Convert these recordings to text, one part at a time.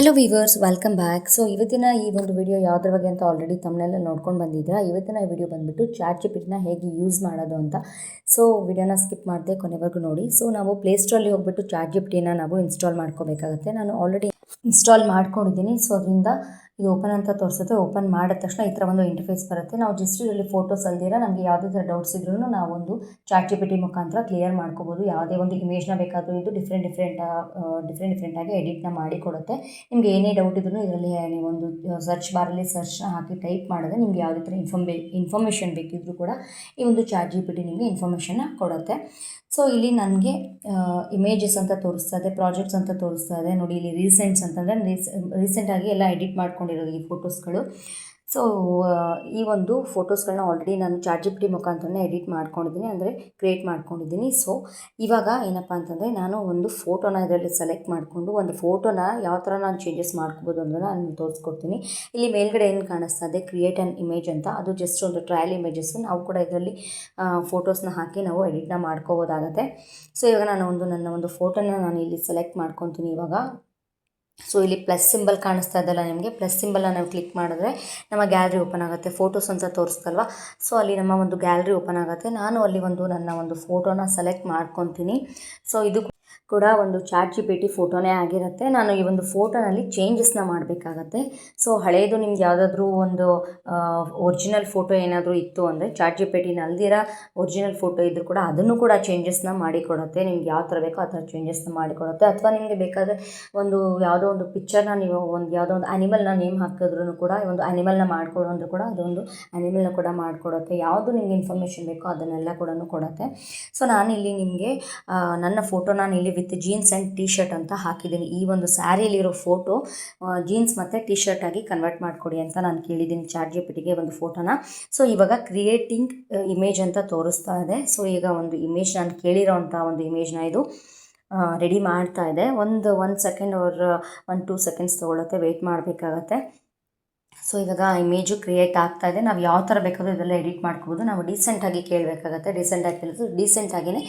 Hello viewers, welcome back. So ಇವತ್ತಿನ ಈ ಒಂದು ವಿಡಿಯೋ ಯಾವುದ್ರ ಬಗ್ಗೆ ಅಂತ ಆಲ್ರೆಡಿ ತಮ್ಮನೆಲ್ಲ ನೋಡ್ಕೊಂಡು ಬಂದಿದ್ದೀರಾ. ಇವತ್ತಿನ ವಿಡಿಯೋ ಬಂದುಬಿಟ್ಟು ಚಾಟ್ ಜಿಪಿಟಿನ ಹೇಗೆ ಯೂಸ್ ಮಾಡೋದು ಅಂತ. ಸೊ ವಿಡಿಯೋನ ಸ್ಕಿಪ್ ಮಾಡದೆ ಕೊನೆವರೆಗೂ ನೋಡಿ. ಸೊ ನಾವು ಪ್ಲೇಸ್ಟೋರಲ್ಲಿ ಹೋಗ್ಬಿಟ್ಟು ಚಾಟ್ ಜಿಪಿಟಿನ ನಾವು ಇನ್ಸ್ಟಾಲ್ ಮಾಡ್ಕೋಬೇಕಾಗುತ್ತೆ. ನಾನು ಆಲ್ರೆಡಿ ಇನ್ಸ್ಟಾಲ್ ಮಾಡ್ಕೊಂಡಿದ್ದೀನಿ. ಸೊ ಅದರಿಂದ ಇದು ಓಪನ್ ಅಂತ ತೋರಿಸುತ್ತೆ. ಓಪನ್ ಮಾಡಿದ ತಕ್ಷಣ ಈ ಥರ ಒಂದು ಇಂಟರ್ಫೇಸ್ ಬರುತ್ತೆ. ನಾವು ಜಸ್ಟ್ ಇದರಲ್ಲಿ ಫೋಟೋಸ್ ಅಲ್ದಿರ ನಮಗೆ ಯಾವುದೇ ಥರ ಡೌಟ್ಸ್ ಇದ್ರೂ ನಾವೊಂದು ಚಾಟ್ ಜಿಪಿಟಿ ಮುಖಾಂತರ ಕ್ಲಿಯರ್ ಮಾಡ್ಕೋಬೋದು. ಯಾವುದೇ ಒಂದು ಇಮೇಜ್ನ ಬೇಕಾದರೂ ಇದು ಡಿಫ್ರೆಂಟಾಗಿ ಎಡಿಟ್ನ ಮಾಡಿ ಕೊಡುತ್ತೆ. ನಿಮಗೆ ಏನೇ ಡೌಟ್ ಇದ್ರೂ ಇದರಲ್ಲಿ ನೀವೊಂದು ಸರ್ಚ್ ಬಾರಲ್ಲಿ ಸರ್ಚ್ನ ಹಾಕಿ ಟೈಪ್ ಮಾಡಿದ್ರೆ ನಿಮ್ಗೆ ಯಾವುದೇ ಥರ ಇನ್ಫಾರ್ಮೇಷನ್ ಬೇಕಿದ್ರೂ ಕೂಡ ಈ ಒಂದು ಚಾಟ್ ಜಿಪಿಟಿ ನಿಮಗೆ ಇನ್ಫಾರ್ಮೇಷನ್ನ ಕೊಡುತ್ತೆ. ಸೊ ಇಲ್ಲಿ ನನಗೆ ಇಮೇಜಸ್ ಅಂತ ತೋರಿಸ್ತಾ ಇದೆ, ಪ್ರಾಜೆಕ್ಟ್ಸ್ ಅಂತ ತೋರಿಸ್ತಾ ಇದೆ. ನೋಡಿ ಇಲ್ಲಿ ರೀಸೆಂಟ್ಸ್ ಅಂತಂದರೆ ರೀಸೆಂಟಾಗಿ ಎಲ್ಲ ಎಡಿಟ್ ಮಾಡ್ಕೊಂಡಿರೋದು ಈ ಫೋಟೋಸ್ಗಳು. ಸೊ ಈ ಒಂದು ಫೋಟೋಸ್ಗಳನ್ನ ಆಲ್ರೆಡಿ ನಾನು ಚಾಟ್ ಜಿಪಿಟಿ ಮುಖಾಂತರನೇ ಎಡಿಟ್ ಮಾಡ್ಕೊಂಡಿದ್ದೀನಿ, ಅಂದರೆ ಕ್ರಿಯೇಟ್ ಮಾಡ್ಕೊಂಡಿದ್ದೀನಿ. ಸೊ ಇವಾಗ ಏನಪ್ಪ ಅಂತಂದರೆ ನಾನು ಒಂದು ಫೋಟೋನ ಇದರಲ್ಲಿ ಸೆಲೆಕ್ಟ್ ಮಾಡಿಕೊಂಡು ಒಂದು ಫೋಟೋನ ಯಾವ ಥರ ನಾನು ಚೇಂಜಸ್ ಮಾಡ್ಕೋಬೋದು ಅನ್ನೋದನ್ನು ನಾನು ತೋರಿಸ್ಕೊಡ್ತೀನಿ. ಇಲ್ಲಿ ಮೇಲ್ಗಡೆ ಏನು ಕಾಣಿಸ್ತಾ ಇದೆ ಕ್ರಿಯೇಟ್ ಆ್ಯನ್ ಇಮೇಜ್ ಅಂತ, ಅದು ಜಸ್ಟ್ ಒಂದು ಟ್ರಯಲ್ ಇಮೇಜಸ್ಸು. ನಾವು ಕೂಡ ಇದರಲ್ಲಿ ಫೋಟೋಸ್ನ ಹಾಕಿ ನಾವು ಎಡಿಟ್ನ ಮಾಡ್ಕೋಬೋದಾಗುತ್ತೆ. ಸೊ ಇವಾಗ ನನ್ನ ಒಂದು ಫೋಟೋನ ನಾನು ಇಲ್ಲಿ ಸೆಲೆಕ್ಟ್ ಮಾಡ್ಕೊತೀನಿ ಇವಾಗ. ಸೊ ಇಲ್ಲಿ ಪ್ಲಸ್ ಸಿಂಬಲ್ ಕಾಣಿಸ್ತಾ ಇದ್ದಲ್ಲ ನಿಮಗೆ, ಪ್ಲಸ್ ಸಿಂಬಲ್ನ ನಾವು ಕ್ಲಿಕ್ ಮಾಡಿದ್ರೆ ನಮ್ಮ ಗ್ಯಾಲರಿ ಓಪನ್ ಆಗುತ್ತೆ. ಫೋಟೋಸ್ ಅಂತ ತೋರಿಸ್ತಲ್ವ, ಸೊ ಅಲ್ಲಿ ನಮ್ಮ ಒಂದು ಗ್ಯಾಲರಿ ಓಪನ್ ಆಗುತ್ತೆ. ನಾನು ಅಲ್ಲಿ ನನ್ನ ಒಂದು ಫೋಟೋನ ಸೆಲೆಕ್ಟ್ ಮಾಡ್ಕೊತೀನಿ. ಸೊ ಇದು ಕೂಡ ಒಂದು ಚಾಟ್ ಜಿಪಿಟಿ ಫೋಟೋನೇ ಆಗಿರುತ್ತೆ. ನಾನು ಈ ಒಂದು ಫೋಟೋನಲ್ಲಿ ಚೇಂಜಸ್ನ ಮಾಡಬೇಕಾಗತ್ತೆ. ಸೊ ಹಳೆಯದು ನಿಮ್ಗೆ ಯಾವುದಾದ್ರೂ ಒಂದು ಒರಿಜಿನಲ್ ಫೋಟೋ ಏನಾದರೂ ಇತ್ತು ಅಂದರೆ ಚಾಟ್ ಜಿಪಿಟಿನ ಅಲ್ದಿರ ಒರಿಜಿನಲ್ ಫೋಟೋ ಇದ್ದರೂ ಕೂಡ ಅದನ್ನು ಕೂಡ ಚೇಂಜಸ್ನ ಮಾಡಿಕೊಡುತ್ತೆ. ನಿಮ್ಗೆ ಯಾವ ಥರ ಬೇಕೋ ಆ ಥರ ಚೇಂಜಸ್ನ ಮಾಡಿಕೊಡುತ್ತೆ. ಅಥವಾ ನಿಮಗೆ ಬೇಕಾದರೆ ಒಂದು ಯಾವುದೋ ಒಂದು ಪಿಕ್ಚರ್ನ ನೀವು ಯಾವುದೋ ಒಂದು ಅನಿಮಲ್ನ ನೇಮ್ ಹಾಕಿದ್ರೂ ಕೂಡ ಒಂದು ಅನಿಮಲ್ನ ಮಾಡಿಕೊಡು ಅಂದರೂ ಕೂಡ ಅದೊಂದು ಅನಿಮಲ್ನ ಕೂಡ ಮಾಡಿಕೊಡುತ್ತೆ. ಯಾವುದು ನಿಮ್ಗೆ ಇನ್ಫಾರ್ಮೇಷನ್ ಬೇಕೋ ಅದನ್ನೆಲ್ಲ ಕೂಡ ಕೊಡುತ್ತೆ. ಸೊ ನಾನಿಲ್ಲಿ ನಿಮಗೆ ನನ್ನ ಫೋಟೋ ಇಲ್ಲಿ with jeans and T shirt ಅಂತ ಹಾಕಿದ್ದೀನಿ. ಈ ಒಂದು ಸ್ಯಾರಿಯಲ್ಲಿರೋ ಫೋಟೋ ಜೀನ್ಸ್ ಮತ್ತು ಟಿ ಶರ್ಟ್ ಆಗಿ ಕನ್ವರ್ಟ್ ಮಾಡಿಕೊಡಿ ಅಂತ ನಾನು ಕೇಳಿದ್ದೀನಿ ಚಾಟ್ ಜಿಪಿಟಿಗೆ ಒಂದು ಫೋಟೋನ. ಸೊ ಇವಾಗ ಕ್ರಿಯೇಟಿಂಗ್ ಇಮೇಜ್ ಅಂತ ತೋರಿಸ್ತಾ ಇದೆ. ಸೊ ಈಗ ಒಂದು ಇಮೇಜ್ ನಾನು ಕೇಳಿರೋವಂಥ ಒಂದು ಇಮೇಜ್ನ ಇದು ರೆಡಿ ಮಾಡ್ತಾ ಇದೆ. ಒಂದು ಸೆಕೆಂಡ್ ಅವ್ರ 1-2 ಸೆಕೆಂಡ್ಸ್ ತೊಗೊಳುತ್ತೆ, ವೆಯ್ಟ್ ಮಾಡಬೇಕಾಗತ್ತೆ. ಸೊ ಇವಾಗ ಇಮೇಜು ಕ್ರಿಯೇಟ್ ಆಗ್ತಾ ಇದೆ. ನಾವು ಯಾವ ಥರ ಬೇಕಾದರೂ ಇದೆಲ್ಲ ಎಡಿಟ್ ಮಾಡ್ಕೋಬೋದು. ನಾವು ಡೀಸೆಂಟಾಗಿ ಕೇಳಬೇಕಾಗತ್ತೆ. ಡೀಸೆಂಟಾಗಿಯೇ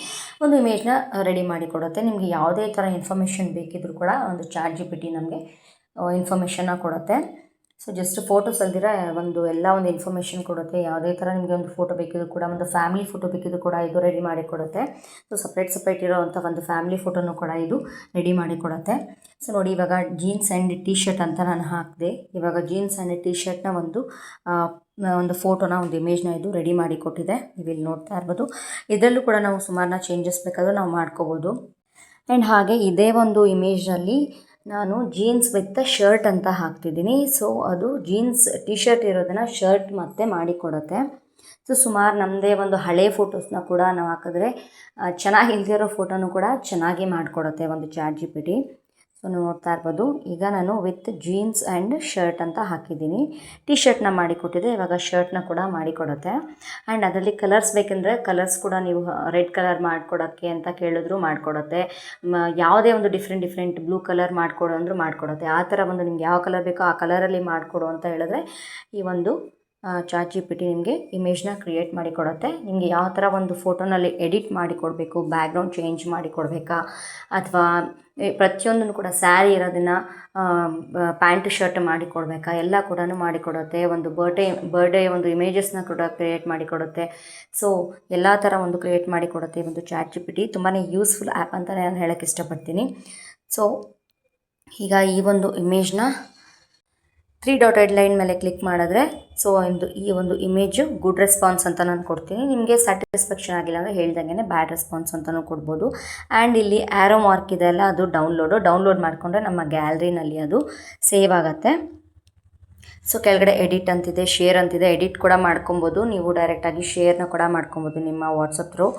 ಒಂದು ಇಮೇಜ್ನ ರೆಡಿ ಮಾಡಿ ಕೊಡುತ್ತೆ. ನಿಮಗೆ ಯಾವುದೇ ಥರ ಇನ್ಫಾರ್ಮೇಷನ್ ಬೇಕಿದ್ರೂ ಕೂಡ ಒಂದು ಚಾಟ್ ಜಿಪಿಟಿ ನಮಗೆ ಇನ್ಫಾರ್ಮೇಷನ್ನ ಕೊಡುತ್ತೆ. ಸೊ ಜಸ್ಟ್ ಫೋಟೋಸ್ ಅಲ್ದಿರ ಎಲ್ಲ ಒಂದು ಇನ್ಫಾರ್ಮೇಷನ್ ಕೊಡುತ್ತೆ. ಯಾವುದೇ ಥರ ನಿಮಗೆ ಒಂದು ಫೋಟೋ ಬೇಕಿದ್ರು ಕೂಡ, ಒಂದು ಫ್ಯಾಮಿಲಿ ಫೋಟೋ ಬೇಕಿದ್ರು ಕೂಡ ಇದು ರೆಡಿ ಮಾಡಿ ಕೊಡುತ್ತೆ. ಸೊ ಸಪ್ರೇಟ್ ಇರೋವಂಥ ಒಂದು ಫ್ಯಾಮಿಲಿ ಫೋಟೋನು ಕೂಡ ಇದು ರೆಡಿ ಮಾಡಿ ಕೊಡುತ್ತೆ. ಸೊ ನೋಡಿ ಇವಾಗ ಜೀನ್ಸ್ ಆ್ಯಂಡ್ ಟಿ ಶರ್ಟ್ ಅಂತ ನಾನು ಹಾಕಿದೆ. ಇವಾಗ ಜೀನ್ಸ್ ಆ್ಯಂಡ್ ಟಿ ಶರ್ಟ್ನ ಒಂದು ಫೋಟೋನ ಒಂದು ಇಮೇಜ್ನ ಇದು ರೆಡಿ ಮಾಡಿ ಕೊಟ್ಟಿದೆ. ನೀವು ಇಲ್ಲಿ ನೋಡ್ತಾ ಇರ್ಬೋದು. ಇದರಲ್ಲೂ ಕೂಡ ನಾವು ಸುಮಾರನ್ನ ಚೇಂಜಸ್ ಬೇಕಾದರೂ ನಾವು ಮಾಡ್ಕೋಬೋದು. ಆ್ಯಂಡ್ ಹಾಗೆ ಇದೇ ಒಂದು ಇಮೇಜ್ನಲ್ಲಿ ನಾನು ಜೀನ್ಸ್ ವಿತ್ ಶರ್ಟ್ ಅಂತ ಹಾಕ್ತಿದ್ದೀನಿ. ಸೊ ಅದು ಜೀನ್ಸ್ ಟಿ ಶರ್ಟ್ ಇರೋದನ್ನು ಶರ್ಟ್ ಮತ್ತೆ ಮಾಡಿಕೊಡುತ್ತೆ. ಸೊ ಸುಮಾರು ನಮ್ಮದೇ ಒಂದು ಹಳೆ ಫೋಟೋಸ್ನ ಕೂಡ ನಾವು ಹಾಕಿದ್ರೆ ಚೆನ್ನಾಗಿಲ್ದಿರೋ ಫೋಟೋನು ಕೂಡ ಚೆನ್ನಾಗಿ ಮಾಡಿಕೊಡುತ್ತೆ ಒಂದು ಚಾಟ್ ಜಿಪಿಟಿ. ಸೊ ನೋಡ್ತಾ ಇರ್ಬೋದು. ಈಗ ನಾನು ವಿತ್ ಜೀನ್ಸ್ ಆ್ಯಂಡ್ ಶರ್ಟ್ ಅಂತ ಹಾಕಿದ್ದೀನಿ. ಟಿ ಶರ್ಟ್ನ ಮಾಡಿಕೊಟ್ಟಿದೆ. ಇವಾಗ ಶರ್ಟ್ನ ಕೂಡ ಮಾಡಿಕೊಡುತ್ತೆ. ಆ್ಯಂಡ್ ಅದರಲ್ಲಿ ಕಲರ್ಸ್ ಬೇಕೆಂದರೆ ಕಲರ್ಸ್ ಕೂಡ ನೀವು ರೆಡ್ ಕಲರ್ ಮಾಡಿಕೊಡೋಕ್ಕೆ ಅಂತ ಕೇಳಿದ್ರು ಮಾಡಿಕೊಡುತ್ತೆ. ಯಾವುದೇ ಒಂದು ಡಿಫ್ರೆಂಟ್ ಬ್ಲೂ ಕಲರ್ ಮಾಡಿಕೊಡು ಅಂದರೂ ಮಾಡಿಕೊಡುತ್ತೆ. ಆ ಥರ ಒಂದು ನಿಮ್ಗೆ ಯಾವ ಕಲರ್ ಬೇಕೋ ಆ ಕಲರಲ್ಲಿ ಮಾಡಿಕೊಡು ಅಂತ ಹೇಳಿದ್ರೆ ಈ ಒಂದು ಚಾಟ್ ಜಿಪಿಟಿ ನಿಮಗೆ ಇಮೇಜ್ನ ಕ್ರಿಯೇಟ್ ಮಾಡಿ ಕೊಡುತ್ತೆ. ನಿಮಗೆ ಯಾವ ಥರ ಒಂದು ಫೋಟೋನಲ್ಲಿ ಎಡಿಟ್ ಮಾಡಿ ಕೊಡಬೇಕು, ಬ್ಯಾಕ್ಗ್ರೌಂಡ್ ಚೇಂಜ್ ಮಾಡಿ ಕೊಡಬೇಕಾ, ಅಥವಾ ಪ್ರತಿಯೊಂದನ್ನು ಕೂಡ ಸ್ಯಾರಿ ಇರೋದನ್ನು ಪ್ಯಾಂಟ್ ಶರ್ಟ್ ಮಾಡಿ ಕೊಡಬೇಕಾ, ಎಲ್ಲ ಕೂಡ ಮಾಡಿಕೊಡುತ್ತೆ. ಒಂದು ಬರ್ಡೇ ಒಂದು ಇಮೇಜಸ್ನ ಕೂಡ ಕ್ರಿಯೇಟ್ ಮಾಡಿ ಕೊಡುತ್ತೆ. ಸೊ ಎಲ್ಲ ಥರ ಒಂದು ಕ್ರಿಯೇಟ್ ಮಾಡಿ ಕೊಡುತ್ತೆ ಒಂದು ಚಾಟ್ ಜಿಪಿಟಿ. ತುಂಬಾ ಯೂಸ್ಫುಲ್ ಆ್ಯಪ್ ಅಂತ ನಾನು ಹೇಳೋಕ್ಕೆ ಇಷ್ಟಪಡ್ತೀನಿ. ಸೊ ಈಗ ಈ ಒಂದು ಇಮೇಜ್ನ 3 ಡಾಟೆಡ್ ಲೈನ್ ಮೇಲೆ ಕ್ಲಿಕ್ ಮಾಡಿದ್ರೆ ಈ ಒಂದು ಇಮೇಜು ಗುಡ್ ರೆಸ್ಪಾನ್ಸ್ ಅಂತ ನಾನು ಕೊಡ್ತೀನಿ. ನಿಮಗೆ ಸ್ಯಾಟಿಸ್ಫ್ಯಾಕ್ಷನ್ ಆಗಿಲ್ಲ ಅಂದರೆ ಹೇಳ್ದಂಗೆ ಬ್ಯಾಡ್ ರೆಸ್ಪಾನ್ಸ್ ಅಂತಲೂ ಕೊಡ್ಬೋದು. ಆ್ಯಂಡ್ ಇಲ್ಲಿ ಆ್ಯರೋ ಮಾರ್ಕ್ ಇದೆ ಅಲ್ಲ, ಅದು ಡೌನ್ಲೋಡ್ ಮಾಡಿಕೊಂಡ್ರೆ ನಮ್ಮ ಗ್ಯಾಲರಿನಲ್ಲಿ ಅದು ಸೇವ್ ಆಗುತ್ತೆ. ಸೊ ಕೆಳಗಡೆ ಎಡಿಟ್ ಅಂತಿದೆ, ಶೇರ್ ಅಂತಿದೆ. ಎಡಿಟ್ ಕೂಡ ಮಾಡ್ಕೊಬೋದು. ನೀವು ಡೈರೆಕ್ಟಾಗಿ ಶೇರ್ನ ಕೂಡ ಮಾಡ್ಕೊಬೋದು. ನಿಮ್ಮ ವಾಟ್ಸಪ್ ಥ್ರೂ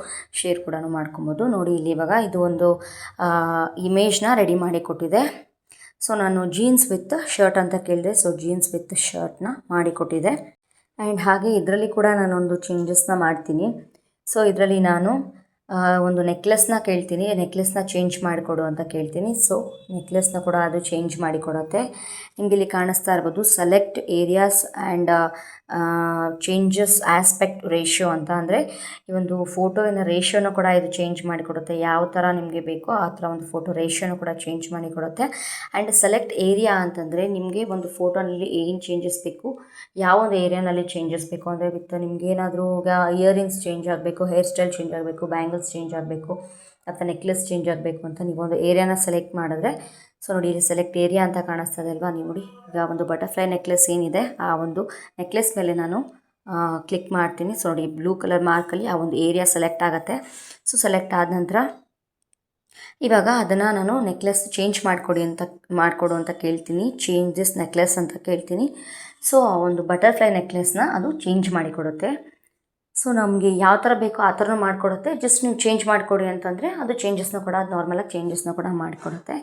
ಶೇರ್ ಕೂಡ ಮಾಡ್ಕೊಬೋದು. ನೋಡಿ ಇಲ್ಲಿ ಇವಾಗ ಇದು ಒಂದು ಇಮೇಜ್ನ ರೆಡಿ ಮಾಡಿ ಕೊಟ್ಟಿದೆ. ಸೊ ನಾನು ಜೀನ್ಸ್ ವಿತ್ ಶರ್ಟ್ ಅಂತ ಕೇಳಿದೆ. ಸೊ ಜೀನ್ಸ್ ವಿತ್ ಶರ್ಟ್ನ ಮಾಡಿಕೊಟ್ಟಿದೆ. ಆ್ಯಂಡ್ ಹಾಗೆ ಇದರಲ್ಲಿ ಕೂಡ ನಾನೊಂದು ಚೇಂಜಸ್ನ ಮಾಡ್ತೀನಿ. ಸೊ ಇದರಲ್ಲಿ ನಾನು ಒಂದು ನೆಕ್ಲೆಸ್ನ ಕೇಳ್ತೀನಿ, ನೆಕ್ಲೆಸ್ನ ಚೇಂಜ್ ಮಾಡಿಕೊಡು ಅಂತ ಕೇಳ್ತೀನಿ. ಸೊ ನೆಕ್ಲೆಸ್ನ ಕೂಡ ಅದು ಚೇಂಜ್ ಮಾಡಿಕೊಡುತ್ತೆ. ನಿಮಗೆ ಇಲ್ಲಿ ಕಾಣಿಸ್ತಾ ಇರ್ಬೋದು select areas and changes aspect ratio ಅಂತ. ಅಂದರೆ ಈ ಒಂದು ಫೋಟೋವಿನ ರೇಷಿಯೋನ ಕೂಡ ಇದು ಚೇಂಜ್ ಮಾಡಿಕೊಡುತ್ತೆ. ಯಾವ ಥರ ನಿಮಗೆ ಬೇಕೋ ಆ ಥರ ಒಂದು ಫೋಟೋ ರೇಷಿಯೋನ ಕೂಡ ಚೇಂಜ್ ಮಾಡಿಕೊಡುತ್ತೆ. ಆ್ಯಂಡ್ ಸೆಲೆಕ್ಟ್ ಏರಿಯಾ ಅಂತಂದರೆ ನಿಮಗೆ ಒಂದು ಫೋಟೋನಲ್ಲಿ ಏನು ಚೇಂಜಸ್ ಬೇಕು, ಯಾವ ಒಂದು ಏರಿಯಾನಲ್ಲಿ ಚೇಂಜಸ್ ಬೇಕು ಅಂದರೆ ವಿತ್ ನಿಮ್ಗೆ ಏನಾದರೂ ಇಯರಿಂಗ್ಸ್ ಚೇಂಜ್ ಆಗಬೇಕು, ಹೇರ್ ಸ್ಟೈಲ್ ಚೇಂಜ್ ಆಗಬೇಕು, ಬ್ಯಾಂಗಲ್ಸ್ ಚೇಂಜ್ ಆಗಬೇಕು ಅಥವಾ ನೆಕ್ಲೆಸ್ ಚೇಂಜ್ ಆಗಬೇಕು ಅಂತ ನೀವು ಒಂದು ಏರಿಯಾನ ಸೆಲೆಕ್ಟ್ ಮಾಡಿದ್ರೆ, ಸೊ ನೋಡಿ ಇಲ್ಲಿ ಸೆಲೆಕ್ಟ್ ಏರಿಯಾ ಅಂತ ಕಾಣಿಸ್ತದೆ ಅಲ್ವಾ, ನೀವು ನೋಡಿ ಈಗ ಒಂದು ಬಟರ್ಫ್ಲೈ ನೆಕ್ಲೆಸ್ ಏನಿದೆ ಆ ಒಂದು ನೆಕ್ಲೆಸ್ ಮೇಲೆ ನಾನು ಕ್ಲಿಕ್ ಮಾಡ್ತೀನಿ. ಸೊ ನೋಡಿ ಬ್ಲೂ ಕಲರ್ ಮಾರ್ಕಲ್ಲಿ ಆ ಒಂದು ಏರಿಯಾ ಸೆಲೆಕ್ಟ್ ಆಗುತ್ತೆ. ಸೊ ಸೆಲೆಕ್ಟ್ ಆದ ನಂತರ ಇವಾಗ ಅದನ್ನು ನಾನು ನೆಕ್ಲೆಸ್ ಚೇಂಜ್ ಮಾಡಿಕೊಡು ಅಂತ ಕೇಳ್ತೀನಿ. ಚೇಂಜ್ ದಿಸ್ ನೆಕ್ಲೆಸ್ ಅಂತ ಕೇಳ್ತೀನಿ. ಸೊ ಆ ಒಂದು ಬಟರ್ಫ್ಲೈ ನೆಕ್ಲೆಸ್ನ ಅದು ಚೇಂಜ್ ಮಾಡಿಕೊಡುತ್ತೆ. ಸೊ ನಮಗೆ ಯಾವ ಥರ ಬೇಕೋ ಆ ಥರನೂ ಮಾಡಿಕೊಡುತ್ತೆ. ಜಸ್ಟ್ ನೀವು ಚೇಂಜ್ ಮಾಡಿಕೊಡಿ ಅಂತಂದರೆ ಅದು ಚೇಂಜಸ್ನ ಕೂಡ ಅದು ನಾರ್ಮಲಾಗಿ ಚೇಂಜಸ್ನ ಕೂಡ ಮಾಡಿಕೊಡುತ್ತೆ.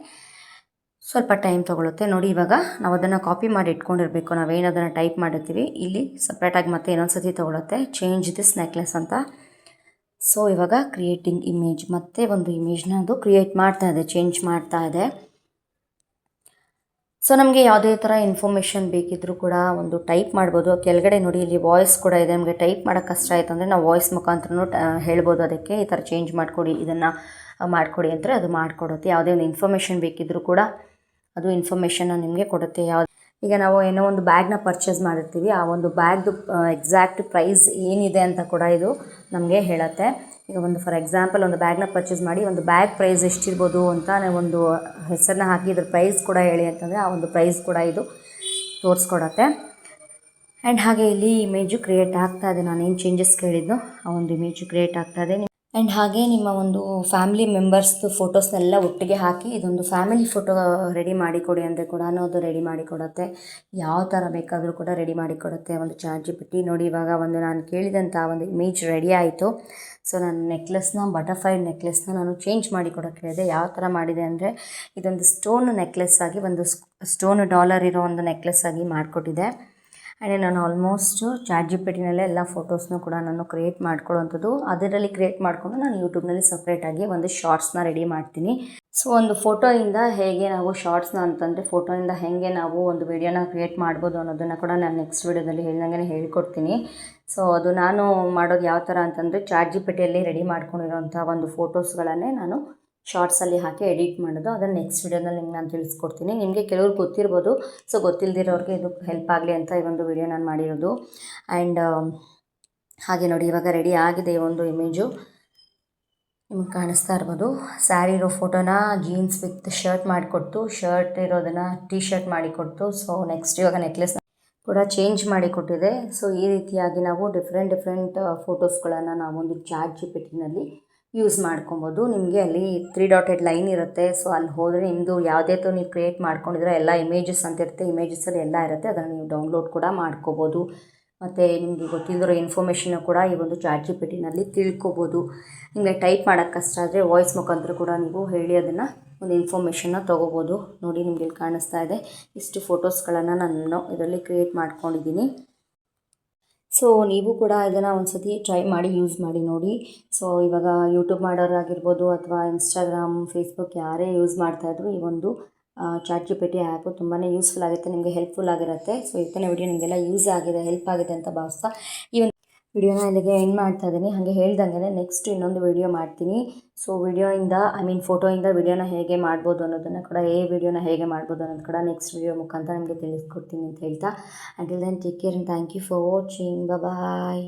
ಸ್ವಲ್ಪ ಟೈಮ್ ತೊಗೊಳುತ್ತೆ. ನೋಡಿ ಇವಾಗ ನಾವು ಅದನ್ನು ಕಾಪಿ ಮಾಡಿ ಇಟ್ಕೊಂಡಿರಬೇಕು. ನಾವೇನು ಅದನ್ನು ಟೈಪ್ ಮಾಡಿರ್ತೀವಿ ಇಲ್ಲಿ ಸಪ್ರೇಟಾಗಿ ಮತ್ತೆ ಇನ್ನೊಂದು ಸತಿ ತೊಗೊಳುತ್ತೆ ಚೇಂಜ್ ದಿಸ್ ನೆಕ್ಲೆಸ್ ಅಂತ. ಸೊ ಇವಾಗ ಕ್ರಿಯೇಟಿಂಗ್ ಇಮೇಜ್, ಮತ್ತೆ ಒಂದು ಇಮೇಜ್ನ ಅದು ಕ್ರಿಯೇಟ್ ಮಾಡ್ತಾ ಇದೆ, ಚೇಂಜ್ ಮಾಡ್ತಾ ಇದೆ. ಸೊ ನಮಗೆ ಯಾವುದೇ ಥರ ಇನ್ಫಾರ್ಮೇಷನ್ ಬೇಕಿದ್ದರೂ ಕೂಡ ಒಂದು ಟೈಪ್ ಮಾಡ್ಬೋದು. ಕೆಳಗಡೆ ನೋಡಿ ಇಲ್ಲಿ ವಾಯ್ಸ್ ಕೂಡ ಇದೆ. ನಮಗೆ ಟೈಪ್ ಮಾಡೋಕ್ಕೆ ಕಷ್ಟ ಆಯಿತು ಅಂದರೆ ನಾವು ವಾಯ್ಸ್ ಮುಖಾಂತರನೂ ಹೇಳ್ಬೋದು ಅದಕ್ಕೆ ಈ ಥರ ಚೇಂಜ್ ಮಾಡಿಕೊಡಿ, ಇದನ್ನು ಮಾಡಿಕೊಡಿ ಅಂದರೆ ಅದು ಮಾಡಿಕೊಡುತ್ತೆ. ಯಾವುದೇ ಒಂದು ಇನ್ಫಾರ್ಮೇಷನ್ ಬೇಕಿದ್ದರೂ ಕೂಡ ಅದು ಇನ್ಫಾರ್ಮೇಷನ್ನ ನಿಮಗೆ ಕೊಡುತ್ತೆ. ಈಗ ನಾವು ಏನೋ ಒಂದು ಬ್ಯಾಗ್ನ ಪರ್ಚೇಸ್ ಮಾಡಿರ್ತೀವಿ, ಆ ಒಂದು ಬ್ಯಾಗ್ದು ಎಕ್ಸಾಕ್ಟ್ ಪ್ರೈಸ್ ಏನಿದೆ ಅಂತ ಕೂಡ ಇದು ನಮಗೆ ಹೇಳುತ್ತೆ. ಈಗ ಒಂದು ಫಾರ್ ಎಕ್ಸಾಂಪಲ್ ಒಂದು ಬ್ಯಾಗ್ನ ಪರ್ಚೇಸ್ ಮಾಡಿ ಒಂದು ಬ್ಯಾಗ್ ಪ್ರೈಸ್ ಎಷ್ಟಿರ್ಬೋದು ಅಂತ ಒಂದು ಹೆಸರನ್ನ ಹಾಕಿ ಇದ್ರ ಪ್ರೈಸ್ ಕೂಡ ಹೇಳಿ ಅಂತಂದರೆ ಆ ಒಂದು ಪ್ರೈಸ್ ಕೂಡ ಇದು ತೋರಿಸ್ಕೊಡತ್ತೆ. ಆ್ಯಂಡ್ ಹಾಗೆ ಇಲ್ಲಿ ಇಮೇಜು ಕ್ರಿಯೇಟ್ ಆಗ್ತಾ ಇದೆ. ನಾನೇನು ಚೇಂಜಸ್ ಕೇಳಿದ್ನೋ ಆ ಒಂದು ಇಮೇಜು ಕ್ರಿಯೇಟ್ ಆಗ್ತಾ ಇದೆ. ಆ್ಯಂಡ್ ಹಾಗೆ ನಿಮ್ಮ ಒಂದು ಫ್ಯಾಮಿಲಿ ಮೆಂಬರ್ಸ್ದು ಫೋಟೋಸ್ನೆಲ್ಲ ಒಟ್ಟಿಗೆ ಹಾಕಿ ಇದೊಂದು ಫ್ಯಾಮಿಲಿ ಫೋಟೋ ರೆಡಿ ಮಾಡಿಕೊಡಿ ಅಂದರೆ ಕೂಡ ಅದು ರೆಡಿ ಮಾಡಿಕೊಡುತ್ತೆ. ಯಾವ ಥರ ಬೇಕಾದರೂ ಕೂಡ ರೆಡಿ ಮಾಡಿಕೊಡುತ್ತೆ ಒಂದು ChatGPT. ನೋಡಿ ಇವಾಗ ಒಂದು ನಾನು ಕೇಳಿದಂಥ ಒಂದು ಇಮೇಜ್ ರೆಡಿ ಆಯಿತು. ಸೊ ನಾನು ನೆಕ್ಲೆಸ್ನ ಬಟರ್ಫ್ಲೈ ನೆಕ್ಲೆಸ್ನ ನಾನು ಚೇಂಜ್ ಮಾಡಿಕೊಡೋಕ್ಕೆ ಹೇಳಿದೆ. ಯಾವ ಥರ ಮಾಡಿದೆ ಅಂದರೆ ಇದೊಂದು ಸ್ಟೋನ್ ನೆಕ್ಲೆಸ್ ಆಗಿ ಒಂದು ಸ್ಟೋನ್ ಡಾಲರ್ ಇರೋ ಒಂದು ನೆಕ್ಲೆಸ್ ಆಗಿ ಮಾಡಿಕೊಟ್ಟಿದೆ. ಆ್ಯಂಡ್ ನಾನು ಆಲ್ಮೋಸ್ಟು ChatGPTನಲ್ಲೇ ಎಲ್ಲ ಫೋಟೋಸ್ನೂ ಕೂಡ ನಾನು ಕ್ರಿಯೇಟ್ ಮಾಡ್ಕೊಳ್ಳೋವಂಥದ್ದು. ಅದರಲ್ಲಿ ಕ್ರಿಯೇಟ್ ಮಾಡಿಕೊಂಡು ನಾನು ಯೂಟ್ಯೂಬ್ನಲ್ಲಿ ಸಪ್ರೇಟಾಗಿ ಒಂದು ಶಾರ್ಟ್ಸ್ನ ರೆಡಿ ಮಾಡ್ತೀನಿ. ಸೊ ಒಂದು ಫೋಟೋಯಿಂದ ಹೇಗೆ ನಾವು ಶಾರ್ಟ್ಸ್ನ ಅಂತಂದರೆ ಫೋಟೋಯಿಂದ ಹೇಗೆ ನಾವು ಒಂದು ವಿಡಿಯೋನ ಕ್ರಿಯೇಟ್ ಮಾಡ್ಬೋದು ಅನ್ನೋದನ್ನು ಕೂಡ ನಾನು ನೆಕ್ಸ್ಟ್ ವಿಡಿಯೋದಲ್ಲಿ ಹೇಳ್ದಂಗೆ ಹೇಳ್ಕೊಡ್ತೀನಿ. ಸೊ ಅದು ನಾನು ಮಾಡೋದು ಯಾವ ಥರ ಅಂತಂದರೆ ChatGPTಯಲ್ಲಿ ರೆಡಿ ಮಾಡ್ಕೊಂಡಿರೋಂಥ ಒಂದು ಫೋಟೋಸ್ಗಳನ್ನೇ ನಾನು ಶಾರ್ಟ್ಸಲ್ಲಿ ಹಾಕಿ ಎಡಿಟ್ ಮಾಡೋದು. ಅದನ್ನು ನೆಕ್ಸ್ಟ್ ವಿಡಿಯೋದಲ್ಲಿ ನಿಮ್ಗೆ ನಾನು ತಿಳಿಸ್ಕೊಡ್ತೀನಿ. ನಿಮಗೆ ಕೆಲವ್ರು ಗೊತ್ತಿರ್ಬೋದು, ಸೊ ಗೊತ್ತಿಲ್ಲದಿರೋರಿಗೆ ಇದು ಹೆಲ್ಪ್ ಆಗಲಿ ಅಂತ ಈ ಒಂದು ವಿಡಿಯೋ ನಾನು ಮಾಡಿರೋದು. ಆ್ಯಂಡ್ ಹಾಗೆ ನೋಡಿ ಇವಾಗ ರೆಡಿ ಆಗಿದೆ ಈ ಒಂದು ಇಮೇಜು, ನಿಮ್ಗೆ ಕಾಣಿಸ್ತಾ ಇರ್ಬೋದು. ಸ್ಯಾರಿ ಇರೋ ಫೋಟೋನ ಜೀನ್ಸ್ ವಿತ್ ಶರ್ಟ್ ಮಾಡಿಕೊಡ್ತು, ಶರ್ಟ್ ಇರೋದನ್ನು ಟೀ ಶರ್ಟ್ ಮಾಡಿಕೊಡ್ತು. ಸೊ ನೆಕ್ಸ್ಟ್ ಇವಾಗ ನೆಕ್ಲೆಸ್ ಕೂಡ ಚೇಂಜ್ ಮಾಡಿಕೊಟ್ಟಿದೆ. ಸೊ ಈ ರೀತಿಯಾಗಿ ನಾವು ಡಿಫ್ರೆಂಟ್ ಫೋಟೋಸ್ಗಳನ್ನು ನಾವೊಂದು ChatGPTನಲ್ಲಿ ಯೂಸ್ ಮಾಡ್ಕೊಬೋದು. ನಿಮಗೆ ಅಲ್ಲಿ 3 ಡಾಟೆಡ್ ಲೈನ್ ಇರುತ್ತೆ. ಸೊ ಅಲ್ಲಿ ಹೋದರೆ ನಿಮ್ಮದು ಯಾವುದೇ ನೀವು ಕ್ರಿಯೇಟ್ ಮಾಡ್ಕೊಂಡಿದ್ರೆ ಎಲ್ಲ ಇಮೇಜಸ್ ಅಂತ ಇರುತ್ತೆ, ಇಮೇಜಸಲ್ಲಿ ಎಲ್ಲ ಇರುತ್ತೆ, ಅದನ್ನು ನೀವು ಡೌನ್ಲೋಡ್ ಕೂಡ ಮಾಡ್ಕೋಬೋದು. ಮತ್ತು ನಿಮಗೆ ಗೊತ್ತಿಲ್ಲದಿರೋ ಇನ್ಫಾರ್ಮೇಷನ್ನು ಕೂಡ ಈ ಒಂದು ChatGPTನಲ್ಲಿ ತಿಳ್ಕೊಬೋದು. ನಿಮಗೆ ಟೈಪ್ ಮಾಡೋಕ್ಕೆ ಕಷ್ಟ ಆದರೆ ವಾಯ್ಸ್ ಮುಖಾಂತರ ಕೂಡ ನೀವು ಹೇಳಿ ಅದನ್ನು ಒಂದು ಇನ್ಫಾರ್ಮೇಷನ್ನ ತೊಗೋಬೋದು. ನೋಡಿ ನಿಮಗೆ ಇಲ್ಲಿ ಕಾಣಿಸ್ತಾ ಇದೆ ಇಷ್ಟು ಫೋಟೋಸ್ಗಳನ್ನು ನಾನು ಇದರಲ್ಲಿ ಕ್ರಿಯೇಟ್ ಮಾಡ್ಕೊಂಡಿದ್ದೀನಿ. ಸೊ ನೀವು ಕೂಡ ಇದನ್ನು ಒಂದು ಸತಿ ಟ್ರೈ ಮಾಡಿ ಯೂಸ್ ಮಾಡಿ ನೋಡಿ. ಸೊ ಇವಾಗ ಯೂಟ್ಯೂಬ್ ಮಾಡೋರಾಗಿರ್ಬೋದು ಅಥವಾ ಇನ್ಸ್ಟಾಗ್ರಾಮ್, ಫೇಸ್ಬುಕ್ ಯಾರೇ ಯೂಸ್ ಮಾಡ್ತಾಯಿದ್ರು ಈ ಒಂದು ChatGPT ಆ್ಯಪು ತುಂಬಾ ಯೂಸ್ಫುಲ್ ಆಗುತ್ತೆ, ನಿಮಗೆ ಹೆಲ್ಪ್ಫುಲ್ ಆಗಿರುತ್ತೆ. ಸೊ ಇವತ್ತಿನ ವಿಡಿಯೋ ನಿಮಗೆಲ್ಲ ಯೂಸ್ ಆಗಿದೆ, ಹೆಲ್ಪ್ ಆಗಿದೆ ಅಂತ ಭಾವಿಸ್ತಾ ಈ ಒಂದು ವಿಡಿಯೋನ ಇಲ್ಲಿಗೆ ಎಂಡ್ ಮಾಡ್ತಾ ಇದ್ದೀನಿ. ಹಾಗೆ ಹೇಳ್ದಂಗೆ ನೆಕ್ಸ್ಟ್ ಇನ್ನೊಂದು ವಿಡಿಯೋ ಮಾಡ್ತೀನಿ. ಸೊ ಫೋಟೋಯಿಂದ ವಿಡಿಯೋನ ಹೇಗೆ ಮಾಡ್ಬೋದು ಅನ್ನೋದನ್ನು ಕೂಡ ವಿಡಿಯೋನ ಹೇಗೆ ಮಾಡ್ಬೋದು ಅನ್ನೋದು ಕೂಡ ನೆಕ್ಸ್ಟ್ ವಿಡಿಯೋ ಮುಖಾಂತರ ನಿಮಗೆ ತಿಳಿಸ್ಕೊಡ್ತೀನಿ ಅಂತ ಹೇಳ್ತಾ, until then take care and thank you for watching. Bye.